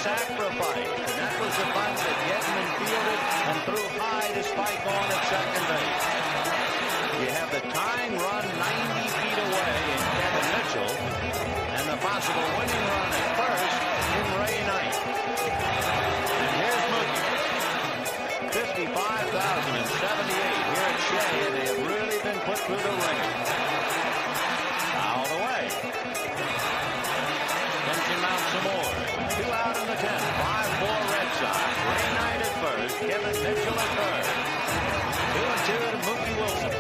sacrifice. And that was the bunt that Gedman fielded and threw high to Spike on at second base. You have the tying run 90 feet away in Kevin Mitchell and the possible winning run at first in Ray Knight. And here's Mookie. 55,078 here at Shea, and they have really been put through the ringer. Foul away. Benson mounts some more. 2 out in the 10th. 5-4 Red Sox. Ray Knight at first. Kevin Mitchell at third. 2-2 to Mookie Wilson.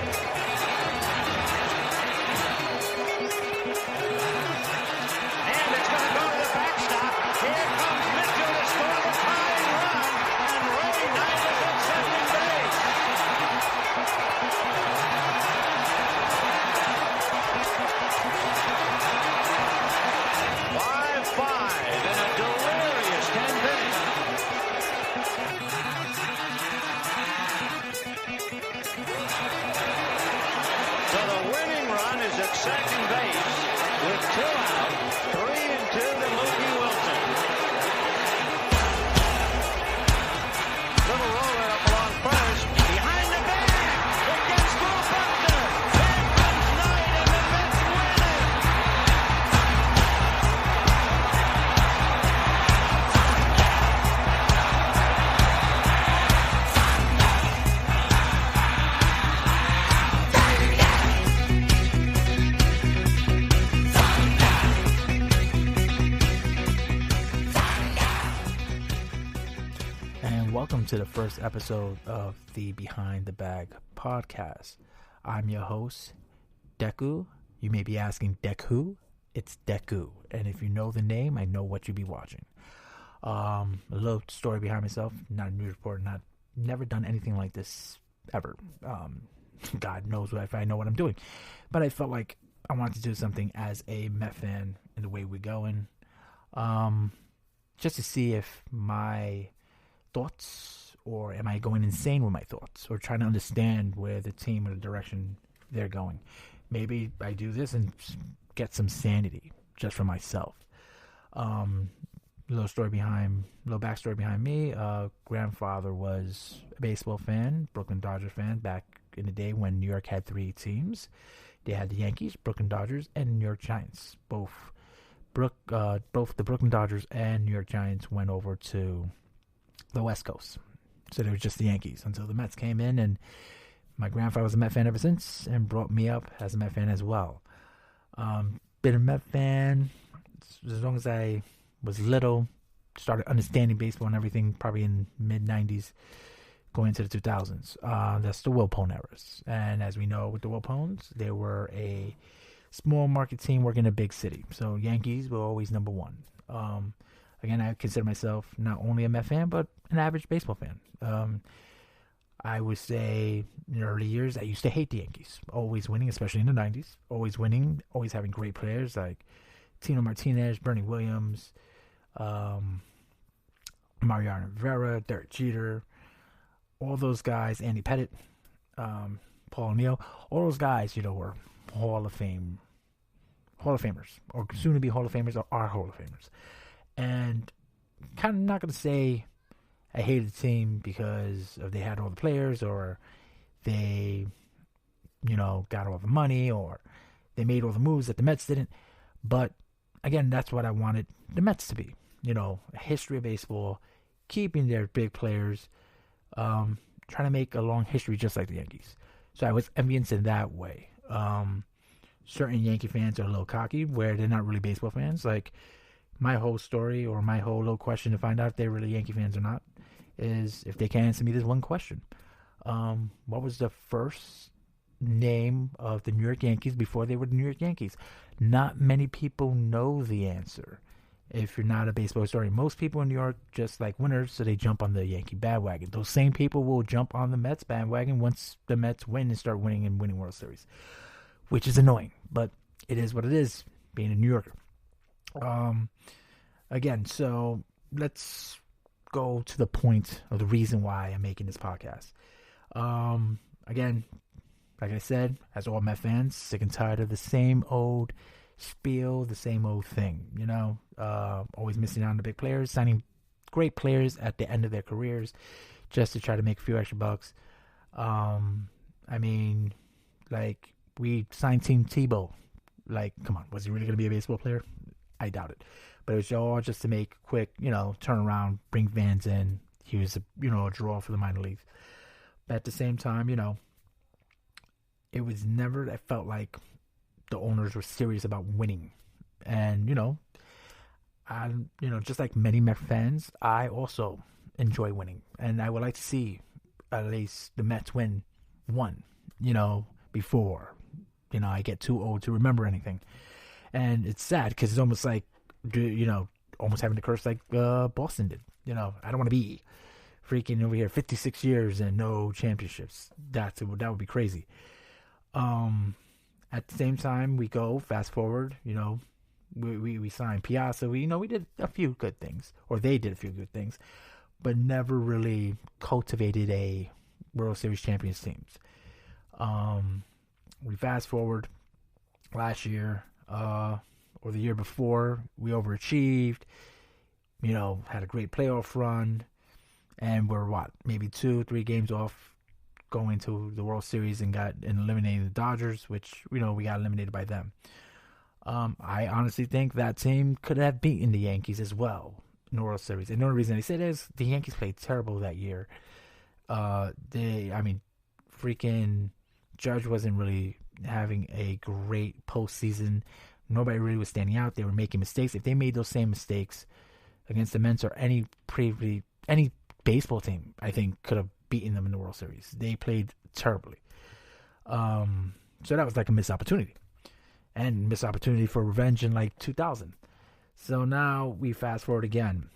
And it's going to go to the backstop. Here comes Mitchell to score the tying run. And Ray Knight is at second base. 5-5 in a delirious 10th inning. So the winning run is at second base with 2 out, 3-2 to Mookie Wilson. Little roller up along first, behind the bag. It gets through Buckner. Here comes Knight, and the Mets win it. And welcome to the first episode of the Behind the Bag podcast. I'm your host, Deku. You may be asking, Deku? It's Deku. And if you know the name, I know what you'll be watching. A little story behind myself. Not a news reporter. Never done anything like this ever. God knows if I know what I'm doing. But I felt like I wanted to do something as a Met fan in the way we're going. Just to see if my thoughts, or am I going insane with my thoughts, or trying to understand where the team or the direction they're going. Maybe I do this and get some sanity just for myself. Little backstory behind me. Grandfather was a baseball fan, Brooklyn Dodgers fan, back in the day when New York had 3 teams. They had the Yankees, Brooklyn Dodgers, and New York Giants. Both the Brooklyn Dodgers and New York Giants went over to the West Coast. So there was just the Yankees until the Mets came in, and my grandfather was a Met fan ever since and brought me up as a Met fan as well. Been a Met fan as long as I was little, started understanding baseball and everything probably in mid-90s, going into the 2000s. That's the Wilpon eras. And as we know with the Wilpons, they were a small market team working in a big city. So Yankees were always number one. Again, I consider myself not only a Met fan, but an average baseball fan. I would say in the early years, I used to hate the Yankees. Always winning, especially in the 90s. Always winning, always having great players like Tino Martinez, Bernie Williams, Mariano Rivera, Derek Jeter, all those guys, Andy Pettit, Paul O'Neill, all those guys, were Hall of Famers, or soon to be Hall of Famers, or are Hall of Famers. And kind of not going to say I hated the team because they had all the players, or they, got all the money, or they made all the moves that the Mets didn't. But again, that's what I wanted the Mets to be. A history of baseball, keeping their big players, trying to make a long history just like the Yankees. So I was envious in that way. Certain Yankee fans are a little cocky, where they're not really baseball fans. Like, my whole story, or my whole little question to find out if they're really Yankee fans or not, is if they can answer me this one question. What was the first name of the New York Yankees before they were the New York Yankees? Not many people know the answer if you're not a baseball historian. Most people in New York just like winners, so they jump on the Yankee bandwagon. Those same people will jump on the Mets bandwagon once the Mets win and start winning and winning World Series, which is annoying, but it is what it is, being a New Yorker. Again, so let's go to the point of the reason why I'm making this podcast. Again, like I said, as all Met fans, sick and tired of the same old spiel, the same old thing, always missing out on the big players, signing great players at the end of their careers just to try to make a few extra bucks. We signed Tim Tebow. Come on, was he really going to be a baseball player? I doubt it. But it was all just to make quick, turn around, bring fans in. He was, a draw for the minor leagues. But at the same time, it was never, I felt like the owners were serious about winning. And, just like many Mets fans, I also enjoy winning. And I would like to see at least the Mets win one, before, I get too old to remember anything. And it's sad because it's almost like, almost having the curse like Boston did. I don't want to be freaking over here 56 years and no championships. That would be crazy. At the same time, we go fast forward. We signed Piazza. We did a few good things, or they did a few good things, but never really cultivated a World Series champions teams. We fast forward last year, or the year before, we overachieved, had a great playoff run, and we're maybe 2-3 games off going to the World Series and eliminating the Dodgers, which, we got eliminated by them. I honestly think that team could have beaten the Yankees as well in the World Series. And the only reason I say that is the Yankees played terrible that year. Freaking Judge wasn't really having a great postseason. Nobody really was standing out. They were making mistakes. If they made those same mistakes against the Mets or any baseball team, I think could have beaten them in the World Series. They played terribly. So that was like a missed opportunity. And missed opportunity for revenge in 2000. So now we fast forward again.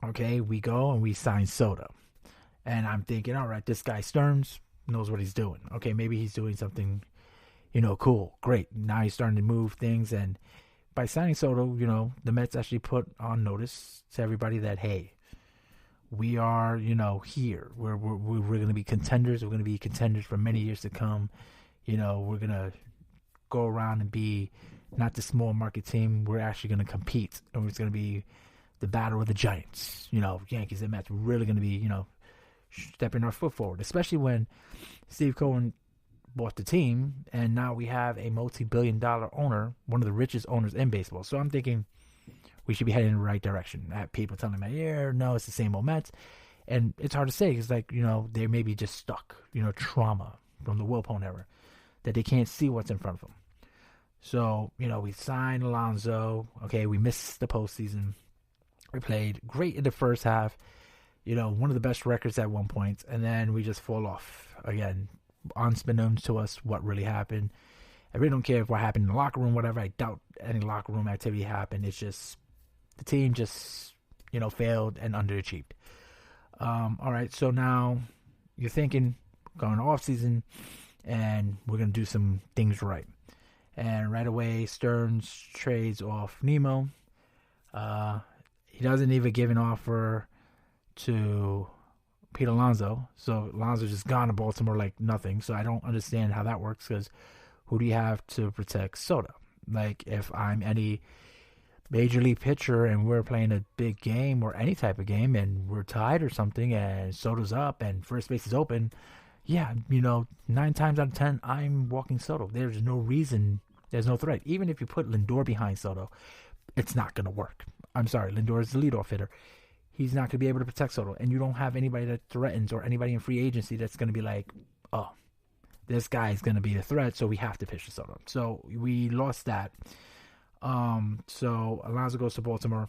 Okay, we go and we sign Soto. And I'm thinking, all right, this guy Stearns knows what he's doing. Okay, maybe he's doing something, cool, great. Now he's starting to move things. And by signing Soto, the Mets actually put on notice to everybody that, hey, we are, here. We're going to be contenders. We're going to be contenders for many years to come. We're going to go around and be not the small market team. We're actually going to compete. And it's going to be the battle of the giants. Yankees and Mets. We're really going to be, stepping our foot forward. Especially when Steve Cohen bought the team. And now we have a multi-billion-dollar owner. One of the richest owners in baseball. So I'm thinking we should be heading in the right direction. I have people telling me, yeah, no, it's the same old Mets. And it's hard to say. It's like, they may be just stuck. Trauma from the Wilpon era. That they can't see what's in front of them. So, we signed Alonso. Okay, we missed the postseason. We played great in the first half. One of the best records at one point. And then we just fall off again. Unbeknownst to us what really happened. I really don't care if what happened in the locker room, whatever. I doubt any locker room activity happened. It's just the team just, failed and underachieved. All right, so now you're thinking going off season and we're going to do some things right. And right away, Stearns trades off Nemo. He doesn't even give an offer to Pete Alonso. So Alonso's just gone to Baltimore like nothing. So I don't understand how that works because who do you have to protect Soto? Like if I'm any major league pitcher and we're playing a big game or any type of game and we're tied or something and Soto's up and first base is open, 9 times out of 10, I'm walking Soto. There's no reason. There's no threat. Even if you put Lindor behind Soto, it's not going to work. I'm sorry. Lindor is the leadoff hitter. He's not going to be able to protect Soto. And you don't have anybody that threatens or anybody in free agency that's going to be like, oh, this guy is going to be a threat, so we have to pitch to Soto. So we lost that. So Alonso goes to Baltimore.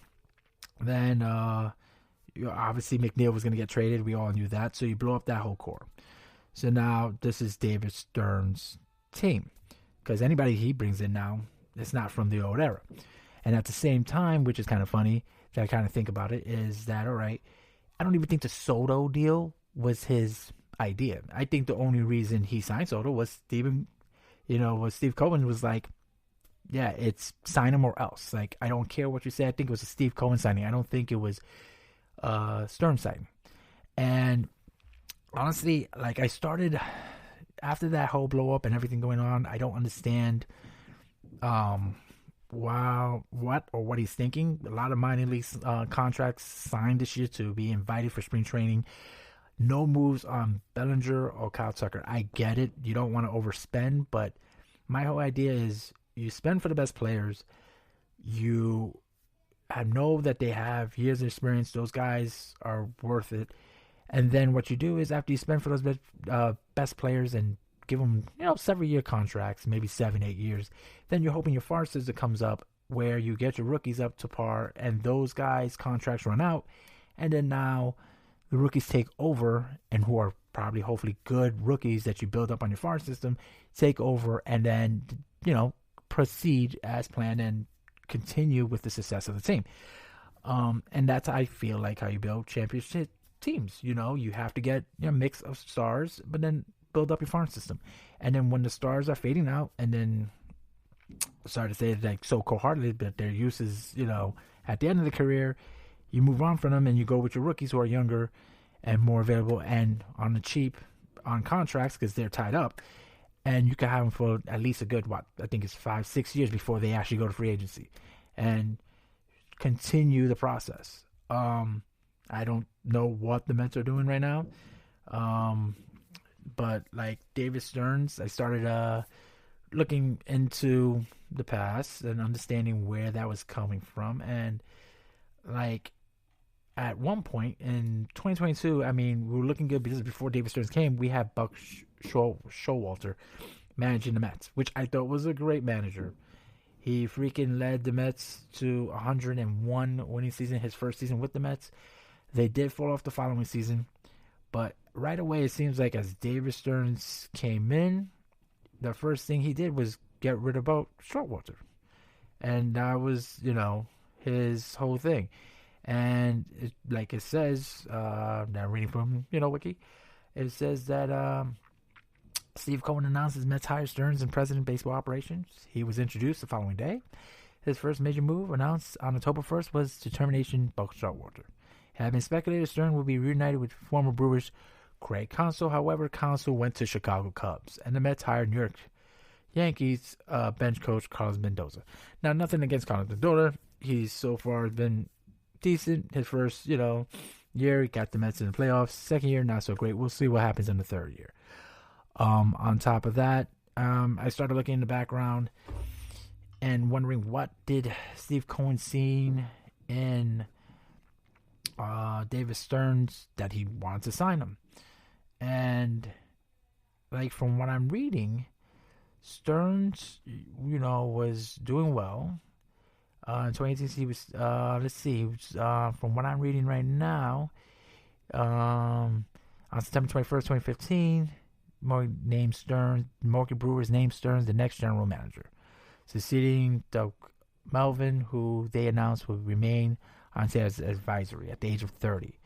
Then obviously McNeil was going to get traded. We all knew that. So you blow up that whole core. So now this is David Stearns' team. Because anybody he brings in now, it's not from the old era. And at the same time, which is kind of funny, that I kind of think about it, is that, all right, I don't even think the Soto deal was his idea. I think the only reason he signed Soto was Steve Cohen was like, yeah, it's sign him or else. Like, I don't care what you say. I think it was a Steve Cohen signing. I don't think it was Stearns signing. And honestly, like I started after that whole blow up and everything going on, I don't understand what he's thinking. A lot of minor league contracts signed this year to be invited for spring training. No moves on Bellinger or Kyle Tucker. I get it. You don't want to overspend, but my whole idea is you spend for the best players. I know that they have years of experience. Those guys are worth it. And then what you do is after you spend for those best players and give them, several year contracts, maybe 7-8 years, then you're hoping your farm system comes up where you get your rookies up to par and those guys' contracts run out. And then now the rookies take over, and who are probably hopefully good rookies that you build up on your farm system, take over and then, proceed as planned and continue with the success of the team. And that's, I feel like, how you build championship teams. You have to get a mix of stars, but then build up your farm system. And then when the stars are fading out, and then, sorry to say it like so cold-heartedly, but their use is, at the end of the career, you move on from them and you go with your rookies who are younger and more available and on the cheap on contracts because they're tied up. And you can have them for at least a good, I think it's 5-6 years before they actually go to free agency and continue the process. I don't know what the Mets are doing right now. But like David Stearns, I started looking into the past and understanding where that was coming from. And like at one point in 2022, I mean, we were looking good because before David Stearns came, we had Buck Showalter managing the Mets, which I thought was a great manager. He freaking led the Mets to 101 winning season, his first season with the Mets. They did fall off the following season, but right away it seems like as David Stearns came in, the first thing he did was get rid of Showalter. And that was, his whole thing. And like it says, now reading from, Wiki, it says that Steve Cohen announces Mets hire Stearns and president of baseball operations. He was introduced the following day. His first major move announced on October 1st was to termination Buck Showalter. It had been speculated Stearns would be reunited with former Brewers Craig Counsell. However, Counsell went to Chicago Cubs, and the Mets hired New York Yankees bench coach Carlos Mendoza. Now, nothing against Carlos Mendoza. He's so far been decent. His first, year, he got the Mets in the playoffs. Second year, not so great. We'll see what happens in the third year. On top of that, I started looking in the background and wondering what did Steve Cohen see in David Stearns that he wanted to sign him. And like from what I'm reading, Stearns, was doing well. In 2018, he was, from what I'm reading right now, on September 21st, 2015, Milwaukee Brewers named Stearns the next general manager, succeeding Doug Melvin, who they announced would remain on his advisory at the age of 30.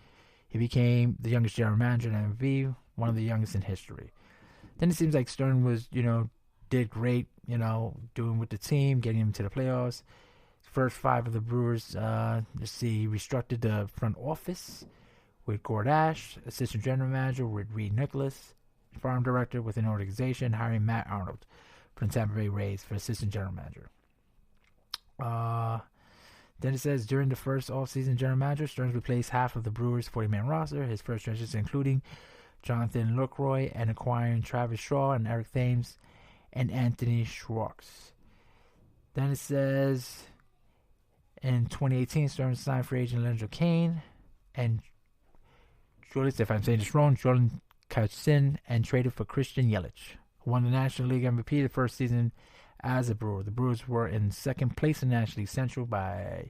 He became the youngest general manager in MLB, one of the youngest in history. Then it seems like Stearns was, did great, doing with the team, getting him to the playoffs. First 5 of the Brewers, he restructured the front office with Gord Ash, assistant general manager with Reed Nicholas, farm director with an organization, hiring Matt Arnold from Tampa Bay Rays for assistant general manager. Then it says, during the first off-season general manager, Stearns replaced half of the Brewers' 40-man roster. His first transitions including Jonathan Lucroy and acquiring Travis Shaw and Eric Thames and Anthony Schwartz. Then it says, in 2018, Stearns signed free agent Leandro Cain and Jordan Kutsin, and traded for Christian Yelich, who won the National League MVP the first season as a Brewer. The Brewers were in second place in the National League Central by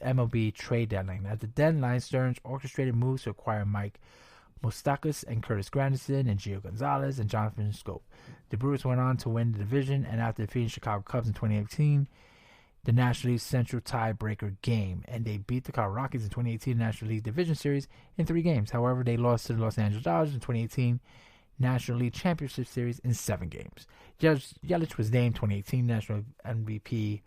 MLB trade deadline. At the deadline, Stearns orchestrated moves to acquire Mike Moustakas and Curtis Granderson and Gio Gonzalez and Jonathan Scope. The Brewers went on to win the division, and after defeating Chicago Cubs in 2018, the National League Central tiebreaker game, and they beat the Colorado Rockies in 2018 National League Division Series in 3 games. However, they lost to the Los Angeles Dodgers in 2018 National League Championship Series in 7 games. Yelich was named 2018 National MVP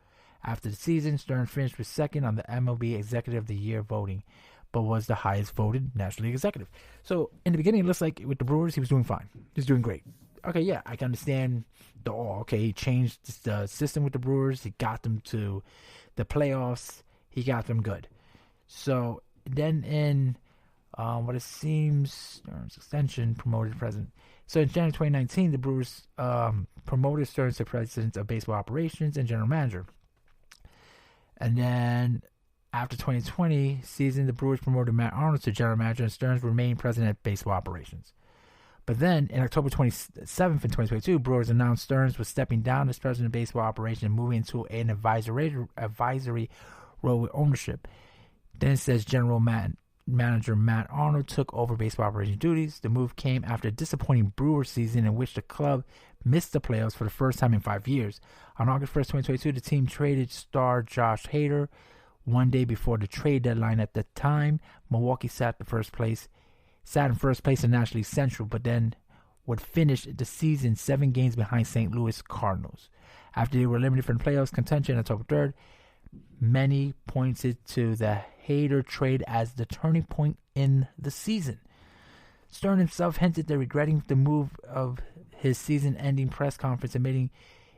after the season. Stearns finished with second on the MLB Executive of the Year voting, but was the highest voted National League executive. So in the beginning, it looks like with the Brewers, he was doing fine. He was doing great. okay, yeah, I can understand the all. Okay, he changed the system with the Brewers. He got them to the playoffs. He got them good. So then in what it seems, Stearns extension promoted president. So in January 2019, the Brewers promoted Stearns to president of baseball operations and general manager. And then after 2020 season, the Brewers promoted Matt Arnold to general manager, and Stearns remained president of baseball operations. But then, in October 27th in 2022, Brewers announced Stearns was stepping down as president of baseball operations and moving into an advisory role with ownership. Then it says general manager Matt Arnold took over baseball operations duties. The move came after a disappointing Brewers season in which the club missed the playoffs for the first time in 5 years. On August 1st, 2022, the team traded star Josh Hader. One day before the trade deadline at the time, Milwaukee sat in first place in the National League Central, but then would finish the season 7 games behind St. Louis Cardinals. After they were eliminated from the playoffs contention on October 3rd, many pointed to the Hader trade as the turning point in the season. Stern himself hinted that regretting the move of his season-ending press conference, admitting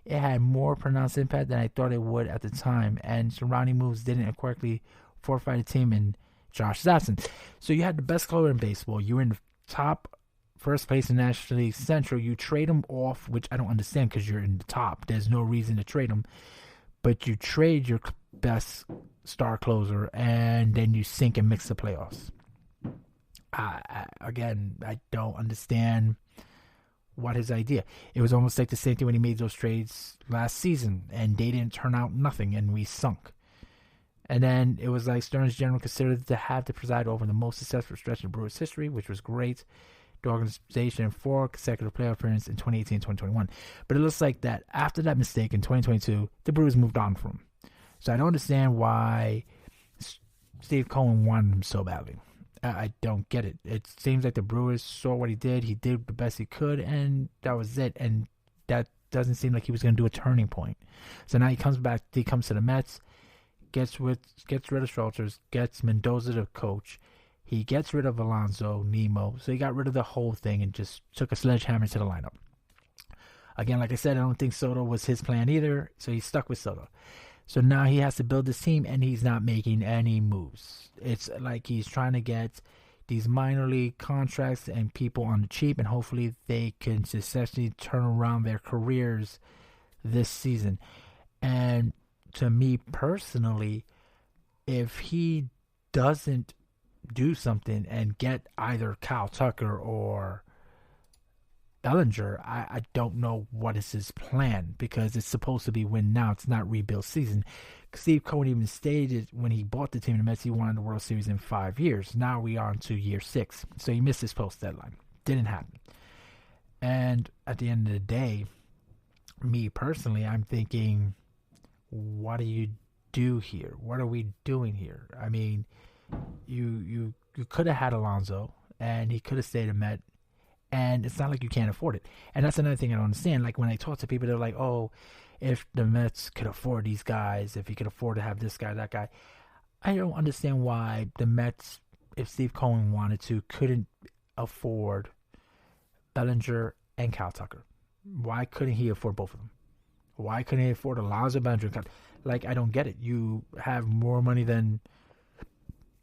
it had more pronounced impact than I thought it would at the time, and surrounding moves didn't correctly fortify the team in Josh's absence. So you had the best closer in baseball. You were in the top first place in the National League Central. You trade him off, which I don't understand because you're in the top. There's no reason to trade him. But you trade your best star closer, and then you sink and mix the playoffs. Again, I don't understand what his idea. It was almost like the same thing when he made those trades last season, and they didn't turn out nothing, and we sunk. And then it was like Stearns General considered to have to preside over the most successful stretch in Brewers history, which was great. The organization in 4 consecutive playoff appearances in 2018 and 2021. But it looks like that after that mistake in 2022, the Brewers moved on from him. So I don't understand why Steve Cohen wanted him so badly. I don't get it. It seems like the Brewers saw what he did. He did the best he could, and that was it. And that doesn't seem like he was going to do a turning point. So now he comes back. He comes to the Mets, gets rid of Schultz, gets Mendoza to coach. He gets rid of Alonso, Nemo. So he got rid of the whole thing and just took a sledgehammer to the lineup. Again, like I said, I don't think Soto was his plan either, so he's stuck with Soto. So now he has to build this team, and he's not making any moves. It's like he's trying to get these minor league contracts and people on the cheap, and hopefully they can successfully turn around their careers this season. And to me personally, if he doesn't do something and get either Kyle Tucker or Bellinger, I don't know what is his plan, because it's supposed to be win now. It's not rebuild season. Steve Cohen even stated when he bought the team, the Mets, he wanted the World Series in 5 years. Now we are on to year 6. So he missed his post deadline. Didn't happen. And at the end of the day, me personally, I'm thinking, what do you do here? What are we doing here? I mean, you could have had Alonso, and he could have stayed a Met. And it's not like you can't afford it. And that's another thing I don't understand. Like, when I talk to people, they're like, oh, if the Mets could afford these guys, if he could afford to have this guy, that guy. I don't understand why the Mets, if Steve Cohen wanted to, couldn't afford Bellinger and Kyle Tucker. Why couldn't he afford both of them? Why couldn't he afford Alonso, Bellinger, and Kyle? Like, I don't get it. You have more money than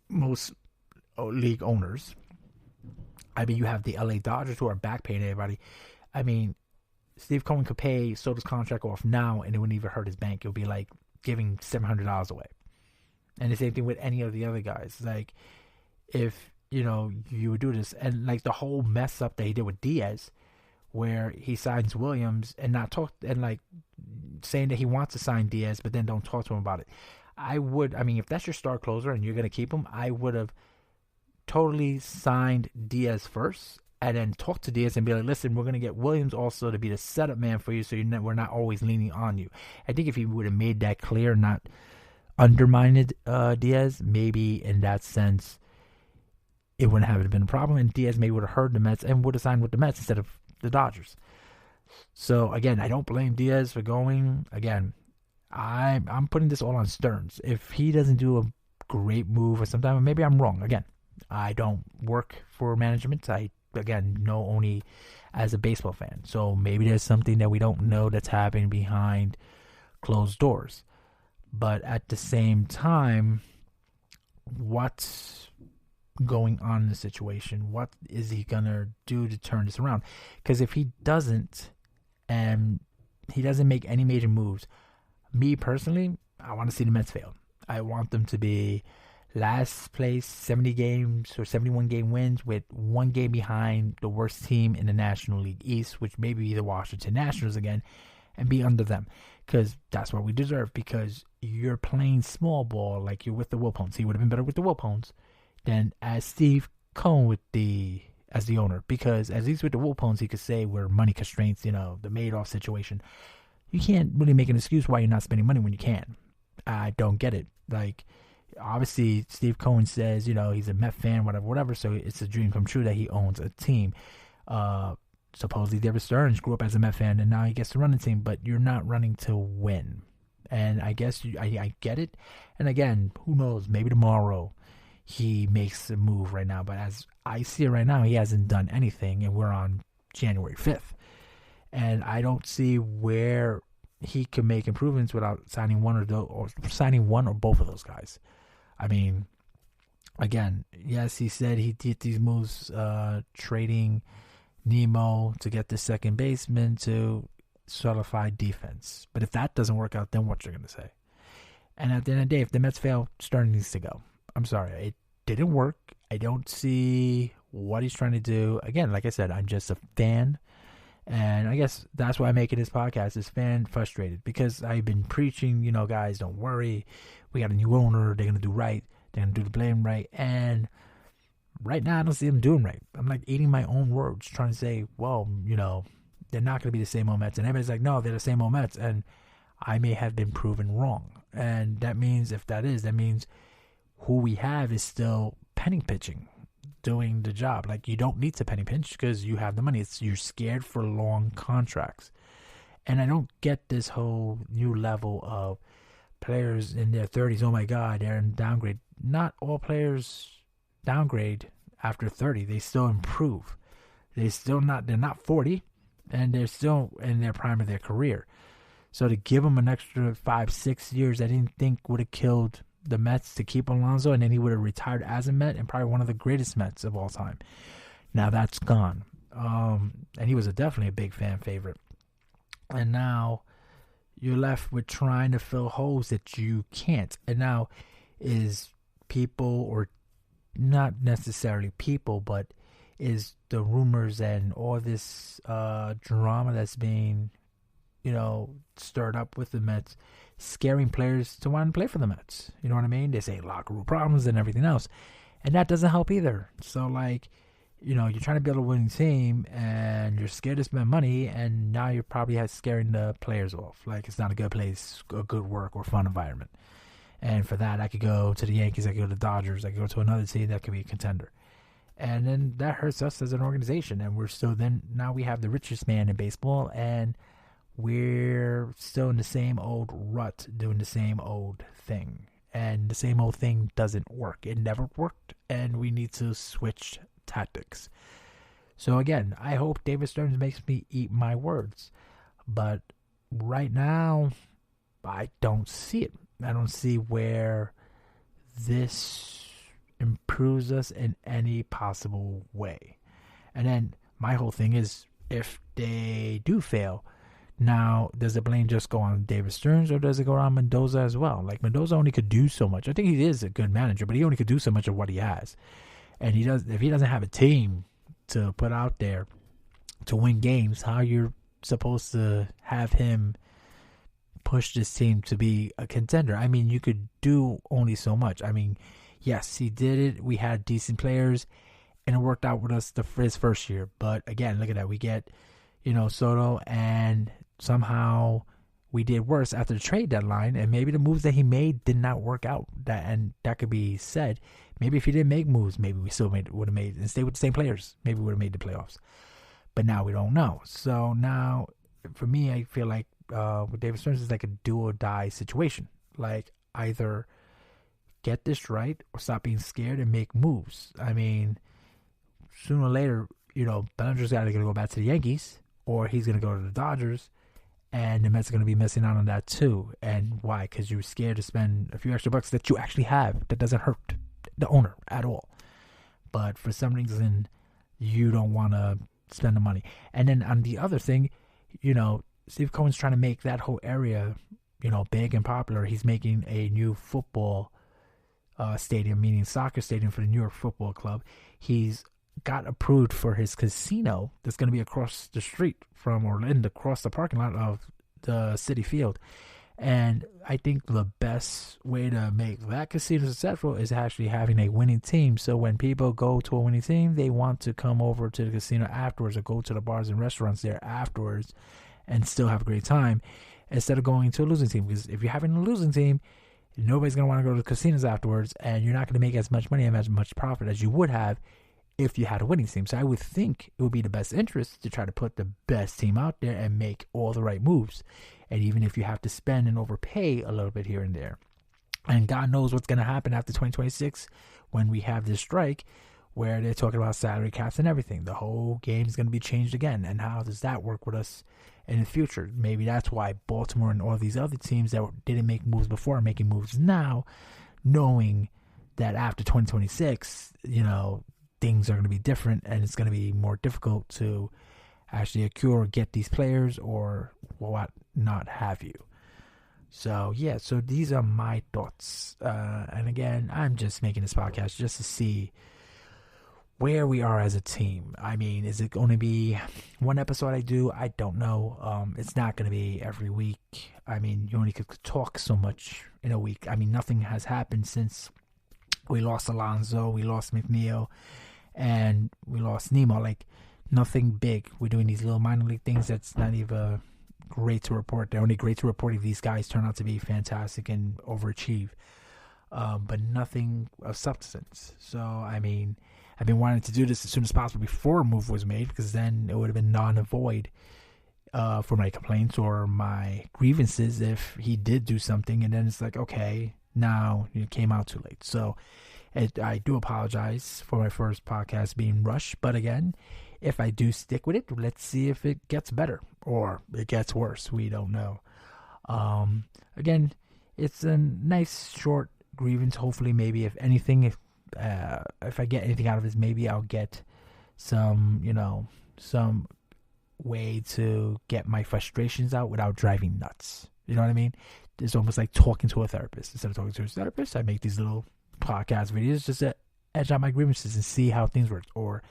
most league owners. I mean, you have the LA Dodgers who are back paying everybody. I mean, Steve Cohen could pay Soto's contract off now, and it wouldn't even hurt his bank. It would be like giving $700 away. And the same thing with any of the other guys. Like, if, you would do this, and like the whole mess up that he did with Diaz, where he signs Williams and not talk, and like saying that he wants to sign Diaz, but then don't talk to him about it. If that's your star closer and you're going to keep him, I would have totally signed Diaz first, and then talk to Diaz and be like, listen, we're going to get Williams also to be the setup man for you, so we're not always leaning on you. I think if he would have made that clear, not undermined Diaz, maybe in that sense it wouldn't have been a problem, and Diaz maybe would have heard the Mets and would have signed with the Mets instead of the Dodgers. So again, I don't blame Diaz for going. Again, I'm putting this all on Stearns. If he doesn't do a great move or something, maybe I'm wrong. Again, I don't work for management. I again, know only as a baseball fan. So maybe there's something that we don't know that's happening behind closed doors. But at the same time, what's going on in the situation? What is he going to do to turn this around? Because if he doesn't, and he doesn't make any major moves, me personally, I want to see the Mets fail. I want them to be last place, 70 games or 71 game wins with one game behind the worst team in the National League East, which may be the Washington Nationals again, and be under them. Because that's what we deserve, because you're playing small ball like you're with the Wilpons. He would have been better with the Wilpons than as Steve Cohen as the owner. Because at least with the Wilpons, he could say we're money constraints, the Madoff situation. You can't really make an excuse why you're not spending money when you can. I don't get it. Like, obviously, Steve Cohen says, he's a Met fan, whatever. So it's a dream come true that he owns a team. Supposedly, David Stearns grew up as a Met fan, and now he gets to run the team. But you're not running to win. And I guess I get it. And again, who knows? Maybe tomorrow he makes a move right now. But as I see it right now, he hasn't done anything, and we're on January 5th. And I don't see where he can make improvements without signing one or both of those guys. I mean, again, yes, he said he did these moves, trading Nemo to get the second baseman to solidify defense. But if that doesn't work out, then what you're going to say? And at the end of the day, if the Mets fail, Stern needs to go. I'm sorry. It didn't work. I don't see what he's trying to do. Again, like I said, I'm just a fan. And I guess that's why I'm making this podcast, is fan frustrated, because I've been preaching, guys, don't worry. We got a new owner. They're going to do right. They're going to do the blame right. And right now, I don't see them doing right. I'm like eating my own words, trying to say, well, they're not going to be the same old Mets. And everybody's like, no, they're the same old Mets. And I may have been proven wrong. And that means, that means who we have is still penny pitching, doing the job. Like, you don't need to penny pinch because you have the money. You're scared for long contracts. And I don't get this whole new level of players in their 30s. Oh my God, they're in downgrade. Not all players downgrade after 30. They still improve. They're not 40, and they're still in their prime of their career. So to give them an extra 5-6 years, I didn't think would have killed the Mets to keep Alonso, and then he would have retired as a Met and probably one of the greatest Mets of all time. Now that's gone. And he was definitely a big fan favorite. And now you're left with trying to fill holes that you can't. And now is people, or not necessarily people, but is the rumors and all this drama that's being, stirred up with the Mets, scaring players to want to play for the Mets. You know what I mean? They say locker room problems and everything else. And that doesn't help either. So, you're trying to build a winning team, and you're scared to spend money, and now you're probably scaring the players off. Like, it's not a good place, a good work, or fun environment. And for that, I could go to the Yankees, I could go to the Dodgers, I could go to another team that could be a contender. And then that hurts us as an organization. And now we have the richest man in baseball, and we're still in the same old rut, doing the same old thing. And the same old thing doesn't work. It never worked, and we need to switch tactics. So again, I hope David Stearns makes me eat my words. But right now, I don't see it. I don't see where this improves us in any possible way. And then my whole thing is, if they do fail, now, does the blame just go on David Stearns, or does it go on Mendoza as well? Like, Mendoza only could do so much. I think he is a good manager, but he only could do so much of what he has. And if he doesn't have a team to put out there to win games, how you're supposed to have him push this team to be a contender? I mean, you could do only so much. I mean, yes, he did it. We had decent players, and it worked out with us his first year. But again, look at that. We get, Soto, and somehow we did worse after the trade deadline, and maybe the moves that he made did not work out. That could be said. Maybe if he didn't make moves, maybe we still would have made, and stayed with the same players, maybe we would have made the playoffs. But now we don't know. So now, for me, I feel like with David Stearns, it's like a do or die situation. Like, either get this right or stop being scared and make moves. I mean, sooner or later, Bellinger's either going to go back to the Yankees or he's going to go to the Dodgers, and the Mets are going to be missing out on that too. And why? Because you're scared to spend a few extra bucks that you actually have that doesn't hurt the owner at all. But for some reason, you don't want to spend the money. And then on the other thing, Steve Cohen's trying to make that whole area, big and popular. He's making a new football stadium, meaning soccer stadium for the New York Football Club. He's got approved for his casino that's going to be across the street from Orlando, across the parking lot of the Citi Field. And I think the best way to make that casino successful is actually having a winning team. So when people go to a winning team, they want to come over to the casino afterwards or go to the bars and restaurants there afterwards and still have a great time instead of going to a losing team. Because if you're having a losing team, nobody's going to want to go to the casinos afterwards, and you're not going to make as much money and as much profit as you would have if you had a winning team. So I would think it would be the best interest to try to put the best team out there and make all the right moves. And even if you have to spend and overpay a little bit here and there. And God knows what's going to happen after 2026 when we have this strike where they're talking about salary caps and everything. The whole game is going to be changed again. And how does that work with us in the future? Maybe that's why Baltimore and all these other teams that didn't make moves before are making moves now, knowing that after 2026, things are going to be different and it's going to be more difficult to actually acquire or get these players or what not have you. So these are my thoughts. And again, I'm just making this podcast just to see where we are as a team. I mean, is it going to be one episode I do? I don't know. It's not going to be every week. I mean, you only could talk so much in a week. I mean, nothing has happened since we lost Alonso, we lost McNeil, and we lost Nemo. Like, nothing big. We're doing these little minor league things that's not even great to report. They're only great to report if these guys turn out to be fantastic and overachieve. But nothing of substance. So, I mean, I've been wanting to do this as soon as possible before a move was made, because then it would have been non and void for my complaints or my grievances if he did do something. And then it's like, okay, now it came out too late. So I do apologize for my first podcast being rushed. But again, if I do stick with it, let's see if it gets better or it gets worse. We don't know. Again, it's a nice short grievance. Hopefully, maybe if anything, if I get anything out of this, maybe I'll get some way to get my frustrations out without driving nuts. You know what I mean? It's almost like talking to a therapist. Instead of talking to a therapist, I make these little podcast videos just to edge out my grievances and see how things work. Or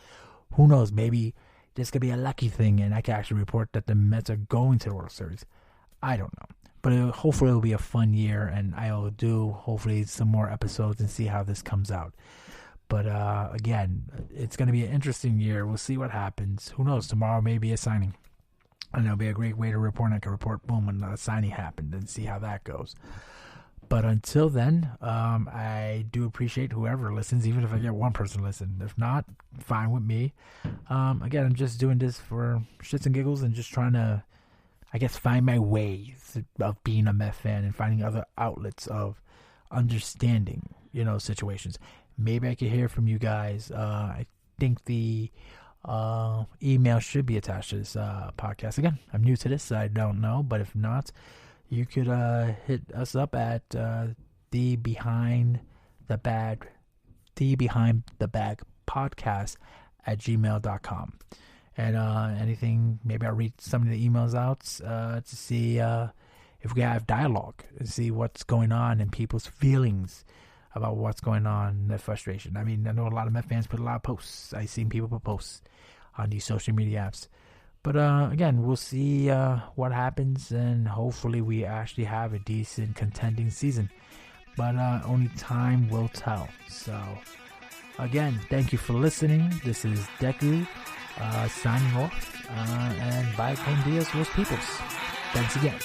who knows, maybe this could be a lucky thing and I can actually report that the Mets are going to the World Series. I don't know. But hopefully it'll be a fun year, and I'll do hopefully some more episodes and see how this comes out. But again, it's going to be an interesting year. We'll see what happens. Who knows? Tomorrow may be a signing. And it'll be a great way to report. I can report, boom, when the signing happened and see how that goes. But until then, I do appreciate whoever listens, even if I get one person listen. If not, fine with me. Again, I'm just doing this for shits and giggles and just trying to, I guess, find my ways of being a Mets fan and finding other outlets of understanding, situations. Maybe I could hear from you guys. I think the email should be attached to this podcast. Again, I'm new to this, so I don't know. But if not, you could hit us up at the Behind the Bag podcast at gmail.com. And anything, maybe I'll read some of the emails out to see if we have dialogue and see what's going on and people's feelings about what's going on, their frustration. I mean, I know a lot of Met fans put a lot of posts. I've seen people put posts on these social media apps. But again, we'll see what happens, and hopefully we actually have a decent contending season. But only time will tell. So, again, thank you for listening. This is Deku signing off, and bye con Dios los peoples. Thanks again.